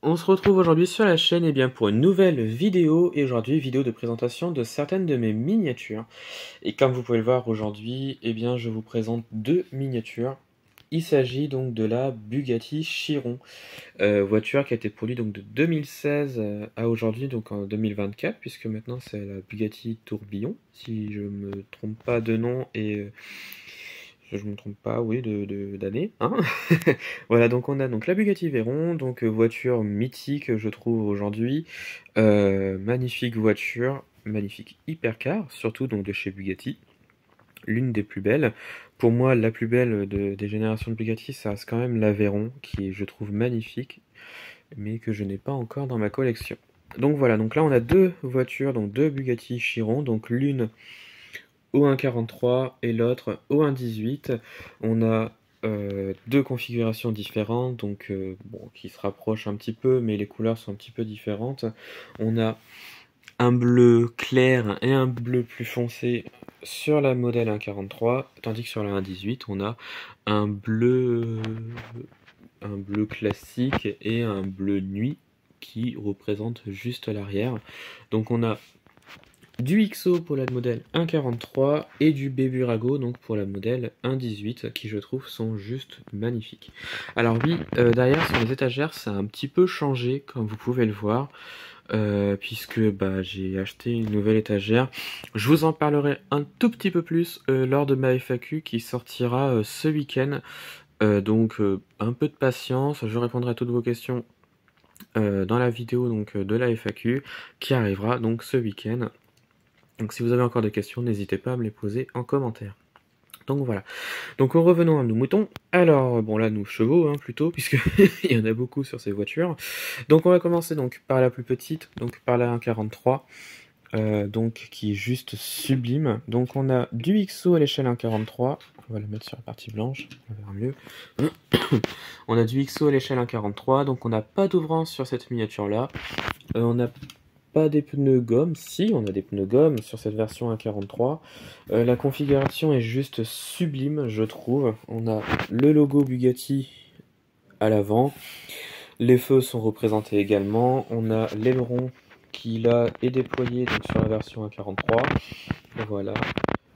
On se retrouve aujourd'hui sur la chaîne pour une nouvelle vidéo, et aujourd'hui vidéo de présentation de certaines de mes miniatures. Et comme vous pouvez le voir aujourd'hui, je vous présente deux miniatures. Il s'agit donc de la Bugatti Chiron, voiture qui a été produite donc de 2016 à aujourd'hui, donc en 2024, puisque maintenant c'est la Bugatti Tourbillon, si je me trompe pas de nom et je me trompe pas, oui, d'année, hein. Voilà, donc on a donc la Bugatti Veyron, donc voiture mythique, je trouve aujourd'hui. Magnifique voiture, magnifique hypercar, surtout donc de chez Bugatti. L'une des plus belles. Pour moi, la plus belle des générations de Bugatti, ça reste quand même la Veyron, qui est, je trouve, magnifique, mais que je n'ai pas encore dans ma collection. Donc voilà, donc là on a deux voitures, donc deux Bugatti Chiron, donc l'une au 1.43 et l'autre au 1.18. On a deux configurations différentes, donc qui se rapprochent un petit peu, mais les couleurs sont un petit peu différentes. On a un bleu clair et un bleu plus foncé sur la modèle 1.43, tandis que sur la 1.18, on a un bleu classique et un bleu nuit qui représente juste l'arrière. Donc on a du XO pour la modèle 1.43 et du Beburago donc pour la modèle 1.18 qui je trouve sont juste magnifiques. Alors oui, derrière sur les étagères ça a un petit peu changé comme vous pouvez le voir, puisque j'ai acheté une nouvelle étagère. Je vous en parlerai un tout petit peu plus lors de ma FAQ qui sortira ce week-end. Donc un peu de patience, je répondrai à toutes vos questions dans la vidéo donc de la FAQ qui arrivera donc ce week-end. Donc si vous avez encore des questions, n'hésitez pas à me les poser en commentaire. Donc voilà. Donc revenons à nos moutons. Alors bon là nos chevaux plutôt, puisque il y en a beaucoup sur ces voitures. Donc on va commencer donc par la plus petite, donc par la 1.43, donc qui est juste sublime. Donc on a du XO à l'échelle 1.43. On va la mettre sur la partie blanche, on verra mieux. On a du XO à l'échelle 1.43, donc on n'a pas d'ouvrance sur cette miniature là. On a pas des pneus gomme, si on a des pneus gomme sur cette version 1.43. La configuration est juste sublime, je trouve. On a le logo Bugatti à l'avant, les feux sont représentés également, on a l'aileron qui là est déployé donc, sur la version 1.43. Voilà.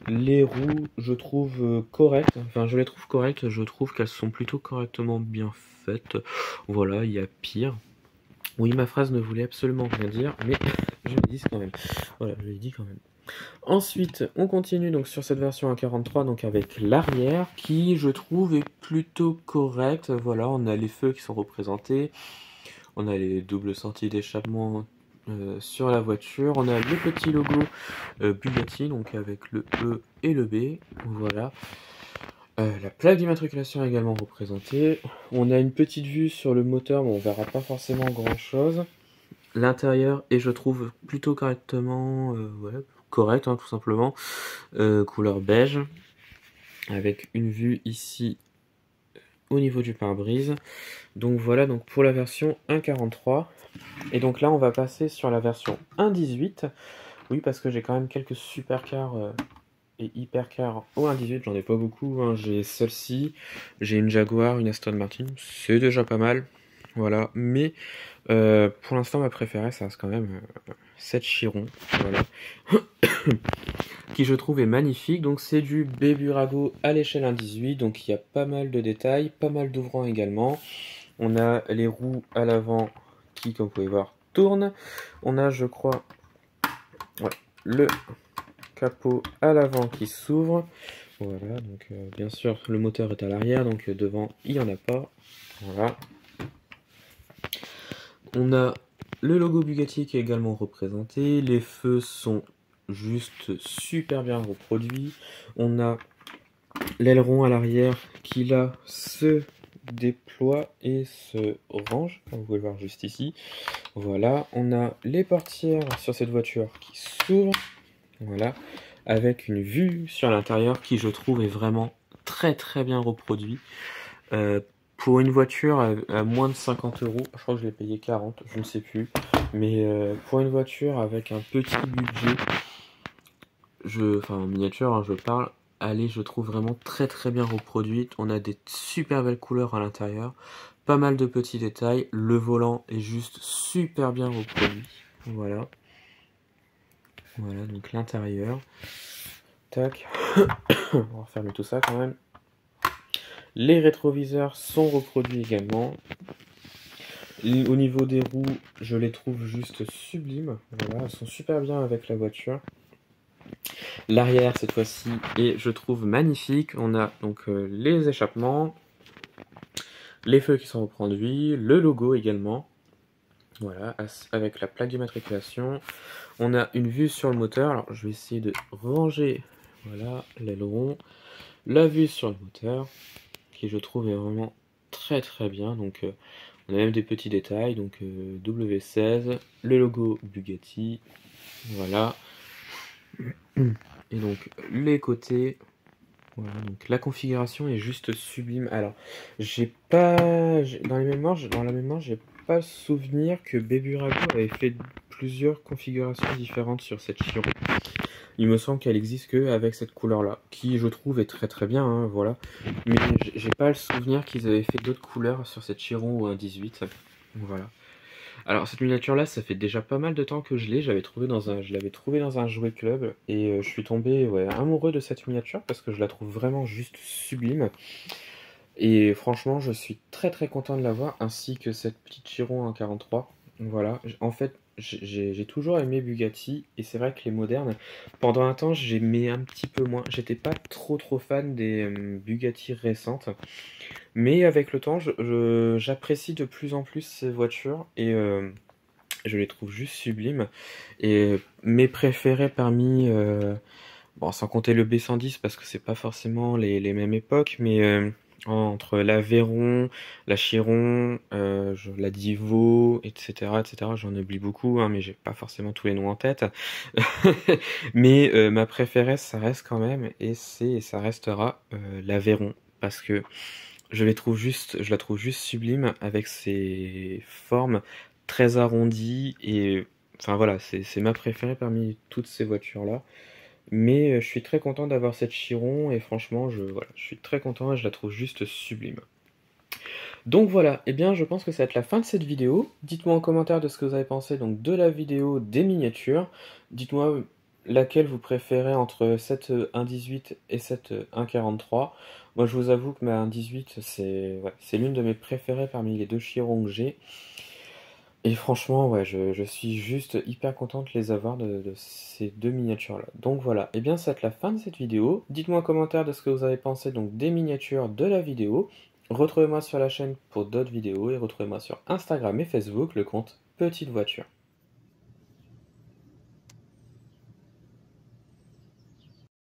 Les roues, je trouve correctes, enfin je les trouve correctes, je trouve qu'elles sont plutôt correctement bien faites. Voilà, il y a pire. Oui, ma phrase ne voulait absolument rien dire, mais je l'ai dit quand même. Voilà, je l'ai dit quand même. Ensuite, on continue donc sur cette version 1.43, donc avec l'arrière, qui je trouve est plutôt correct. Voilà, on a les feux qui sont représentés, on a les doubles sorties d'échappement sur la voiture, on a le petit logo Bugatti, donc avec le E et le B. Voilà. La plaque d'immatriculation est également représentée. On a une petite vue sur le moteur, mais on verra pas forcément grand chose. L'intérieur est, je trouve, plutôt correctement, correct, tout simplement. Couleur beige, avec une vue ici au niveau du pare-brise. Donc voilà, donc pour la version 1.43. Et donc là, on va passer sur la version 1.18. Oui, parce que j'ai quand même quelques supercars et hypercar au 1.18, j'en ai pas beaucoup, j'ai celle-ci, j'ai une Jaguar, une Aston Martin, c'est déjà pas mal, voilà, mais pour l'instant ma préférée ça reste quand même cette Chiron, voilà, qui je trouve est magnifique. Donc c'est du Beburago à l'échelle 1.18, donc il y a pas mal de détails, pas mal d'ouvrants également, on a les roues à l'avant qui, comme vous pouvez voir, tournent, on a je crois, le capot à l'avant qui s'ouvre. Voilà, donc bien sûr le moteur est à l'arrière, donc devant il n'y en a pas. Voilà. On a le logo Bugatti qui est également représenté. Les feux sont juste super bien reproduits. On a l'aileron à l'arrière qui là se déploie et se range, comme vous pouvez le voir juste ici. Voilà, on a les portières sur cette voiture qui s'ouvrent. Voilà, avec une vue sur l'intérieur qui je trouve est vraiment très très bien reproduit. Pour une voiture à moins de 50 euros, je crois que je l'ai payé 40, je ne sais plus, mais pour une voiture avec un petit budget, en miniature je parle, allez, je trouve vraiment très très bien reproduite. On a des super belles couleurs à l'intérieur, pas mal de petits détails. Le volant est juste super bien reproduit. Voilà. Voilà, donc l'intérieur. Tac. On va refermer tout ça quand même. Les rétroviseurs sont reproduits également. Au niveau des roues, je les trouve juste sublimes. Voilà, elles sont super bien avec la voiture. L'arrière, cette fois-ci, est, je trouve, magnifique. On a donc les échappements, les feux qui sont reproduits, le logo également. Voilà, avec la plaque d'immatriculation. On a une vue sur le moteur. Alors, je vais essayer de ranger, voilà, l'aileron. La vue sur le moteur, qui je trouve est vraiment très très bien. Donc, on a même des petits détails. Donc, W16, le logo Bugatti. Voilà. Et donc, les côtés. Voilà, donc la configuration est juste sublime. Alors, dans la mémoire, j'ai pas le souvenir que Baby Rago avait fait plusieurs configurations différentes sur cette Chiron. Il me semble qu'elle existe que avec cette couleur-là, qui je trouve est très très bien, hein, voilà. Mais j'ai pas le souvenir qu'ils avaient fait d'autres couleurs sur cette Chiron ou un 18. Voilà. Alors cette miniature là, ça fait déjà pas mal de temps que je l'ai, je l'avais trouvé dans un jouet club et je suis tombé amoureux de cette miniature parce que je la trouve vraiment juste sublime. Et franchement, je suis très très content de l'avoir, ainsi que cette petite Chiron en 43. Voilà, en fait, j'ai toujours aimé Bugatti, et c'est vrai que les modernes, pendant un temps, j'aimais un petit peu moins. J'étais pas trop fan des Bugatti récentes, mais avec le temps, j'apprécie de plus en plus ces voitures, et je les trouve juste sublimes. Et mes préférés parmi, bon, sans compter le B110, parce que c'est pas forcément les mêmes époques, mais entre la Veyron, la Chiron, la Divo, etc. J'en oublie beaucoup, hein, mais j'ai pas forcément tous les noms en tête. Mais ma préférée, ça reste quand même, et ça restera la Veyron, parce que je la trouve juste sublime avec ses formes très arrondies et enfin voilà, c'est ma préférée parmi toutes ces voitures-là. Mais je suis très content d'avoir cette Chiron et franchement, je suis très content et je la trouve juste sublime. Donc voilà, et bien je pense que ça va être la fin de cette vidéo. Dites-moi en commentaire de ce que vous avez pensé donc de la vidéo des miniatures. Dites-moi laquelle vous préférez entre cette 1.18 et cette 1.43. Moi je vous avoue que ma 1.18 c'est l'une de mes préférées parmi les deux Chiron que j'ai. Et franchement, ouais, je suis juste hyper content de les avoir de ces deux miniatures-là. Donc voilà, et bien ça va être la fin de cette vidéo. Dites-moi en commentaire de ce que vous avez pensé donc des miniatures de la vidéo. Retrouvez-moi sur la chaîne pour d'autres vidéos et retrouvez-moi sur Instagram et Facebook, le compte Petite Voiture.